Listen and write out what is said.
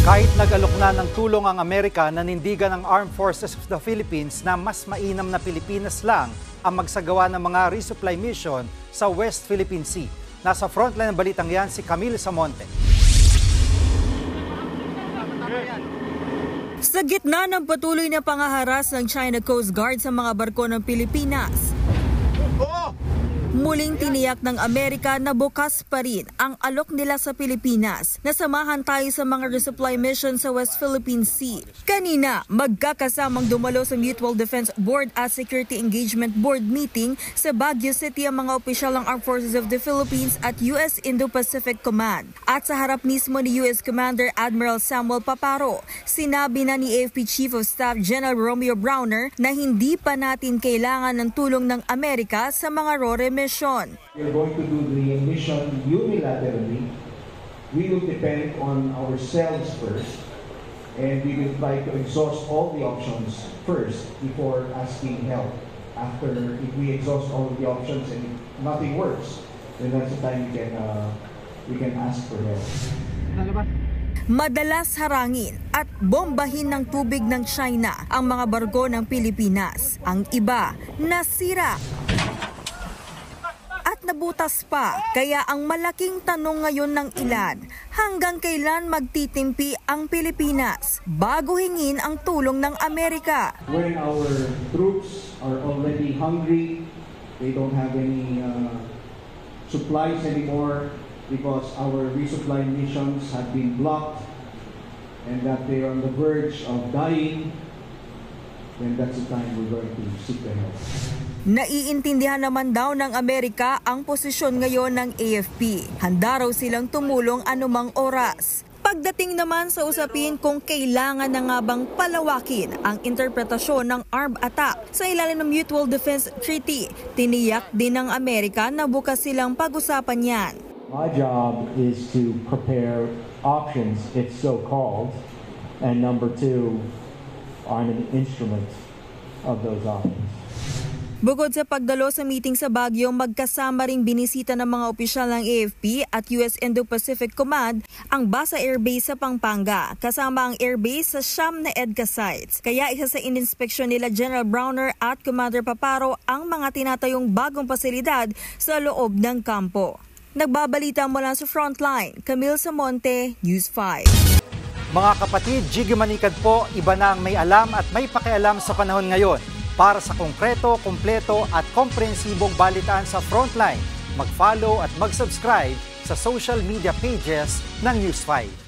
Kahit nag-alok na ng tulong ang Amerika, nanindigan ng Armed Forces of the Philippines na mas mainam na Pilipinas lang ang magsagawa ng mga resupply mission sa West Philippine Sea. Nasa frontline ng balitang yan si Camille Samonte. Sa gitna ng patuloy na pangaharas ng China Coast Guard sa mga barko ng Pilipinas, muling tiniyak ng Amerika na bukas pa rin ang alok nila sa Pilipinas na samahan tayo sa mga resupply mission sa West Philippine Sea. Kanina, magkakasamang dumalo sa Mutual Defense Board at Security Engagement Board meeting sa Baguio City ang mga opisyal ng Armed Forces of the Philippines at US Indo-Pacific Command. At sa harap mismo ni US Commander Admiral Samuel Paparo, sinabi na ni AFP Chief of Staff General Romeo Browner na hindi pa natin kailangan ng tulong ng Amerika sa mga RORE mission. We're going to do the mission unilaterally. We will depend on ourselves first, and we will try to exhaust all the options first before asking help. After, if we exhaust all the options and nothing works, then that's the time we can ask for help. Madalas harangin at bombahin ng tubig ng China ang mga barko ng Pilipinas. Ang iba, nasira at nabutas pa. Kaya ang malaking tanong ngayon ng ilan, hanggang kailan magtitimpi ang Pilipinas bago hingin ang tulong ng Amerika? When our troops are already hungry, they don't have any supplies anymore because our resupply missions have been blocked and that they are on the verge of dying, then that's the time we're going to seek the help. Naiintindihan naman daw ng Amerika ang posisyon ngayon ng AFP. Handa raw silang tumulong anumang oras. Pagdating naman sa usapin kung kailangan na nga bang palawakin ang interpretasyon ng armed attack sa ilalim ng Mutual Defense Treaty, tiniyak din ng Amerika na bukas silang pag-usapan yan. My job is to prepare options, if so called, and number two, I'm an instrument of those options. Bukod sa pagdalo sa meeting sa Baguio, magkasama ring binisita ng mga opisyal ng AFP at US Indo-Pacific Command ang Basa Air Base sa Pampanga, kasama ang airbase sa siyam na EDCA sites. Kaya isa sa ininspeksyon nila General Browner at Commander Paparo ang mga tinatayong bagong pasilidad sa loob ng kampo. Nagbabalita mula sa Frontline, Camille Samonte, News 5. Mga kapatid, Jiggy Manikad po, iba na ang may alam at may pakialam sa panahon ngayon. Para sa konkreto, kumpleto at komprehensibong balitaan sa Frontline, mag-follow at mag-subscribe sa social media pages ng News 5.